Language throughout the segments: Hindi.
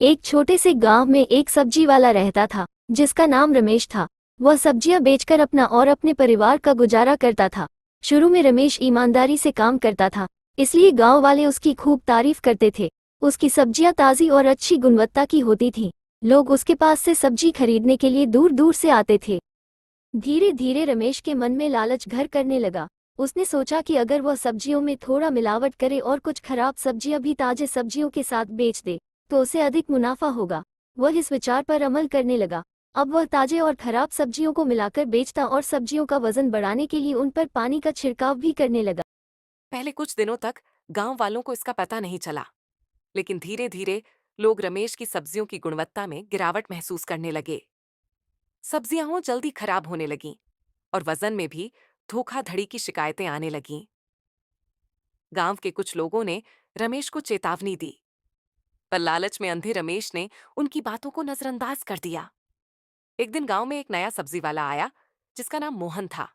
एक छोटे से गांव में एक सब्जी वाला रहता था जिसका नाम रमेश था। वह सब्जियां बेचकर अपना और अपने परिवार का गुजारा करता था। शुरू में रमेश ईमानदारी से काम करता था, इसलिए गांव वाले उसकी खूब तारीफ करते थे। उसकी सब्जियां ताज़ी और अच्छी गुणवत्ता की होती थीं। लोग उसके पास से सब्जी खरीदने के लिए दूर दूर से आते थे। धीरे धीरे रमेश के मन में लालच घर करने लगा। उसने सोचा कि अगर वह सब्जियों में थोड़ा मिलावट करे और कुछ खराब सब्जियां भी ताजे सब्जियों के साथ बेच दे तो उसे अधिक मुनाफा होगा। वह इस विचार पर अमल करने लगा। अब वह ताजे और खराब सब्जियों को मिलाकर बेचता और सब्जियों का वजन बढ़ाने के लिए उन पर पानी का छिड़काव भी करने लगा। पहले कुछ दिनों तक गांव वालों को इसका पता नहीं चला, लेकिन धीरे धीरे लोग रमेश की सब्जियों की गुणवत्ता में गिरावट महसूस करने लगे। सब्जियां जल्दी खराब होने लगीं और वजन में भी धोखाधड़ी की शिकायतें आने लगीं। गांव के कुछ लोगों ने रमेश को चेतावनी दी, पर लालच में अंधे रमेश ने उनकी बातों को नजरअंदाज कर दिया। एक दिन गांव में एक नया सब्जी वाला आया जिसका नाम मोहन था।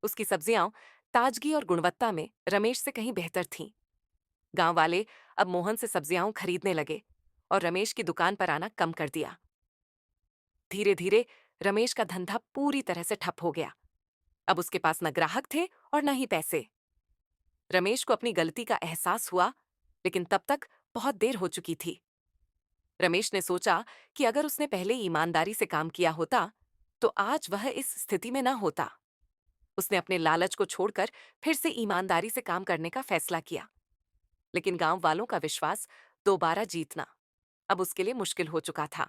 उसकी सब्जियां ताजगी और गुणवत्ता में रमेश से कहीं बेहतर थीं। गांव वाले अब मोहन से सब्जियां खरीदने लगे और रमेश की दुकान पर आना कम कर दिया। धीरे धीरे रमेश का धंधा पूरी तरह से ठप हो गया। अब उसके पास न ग्राहक थे और न ही पैसे। रमेश को अपनी गलती का एहसास हुआ, लेकिन तब तक बहुत देर हो चुकी थी। रमेश ने सोचा कि अगर उसने पहले ईमानदारी से काम किया होता तो आज वह इस स्थिति में न होता। उसने अपने लालच को छोड़कर फिर से ईमानदारी से काम करने का फैसला किया। लेकिन गांव वालों का विश्वास दोबारा जीतना अब उसके लिए मुश्किल हो चुका था।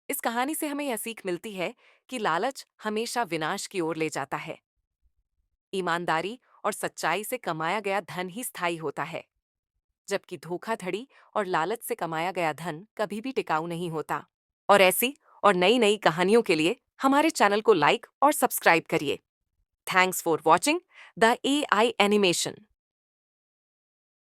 इस कहानी से हमें यह सीख मिलती है कि लालच हमेशा विनाश की ओर ले जाता है। ईमानदारी और सच्चाई से कमाया गया धन ही स्थायी होता है, जबकि धोखाधड़ी और लालच से कमाया गया धन कभी भी टिकाऊ नहीं होता। और ऐसी और नई नई कहानियों के लिए हमारे चैनल को लाइक और सब्सक्राइब करिए। Thanks for watching the AI animation.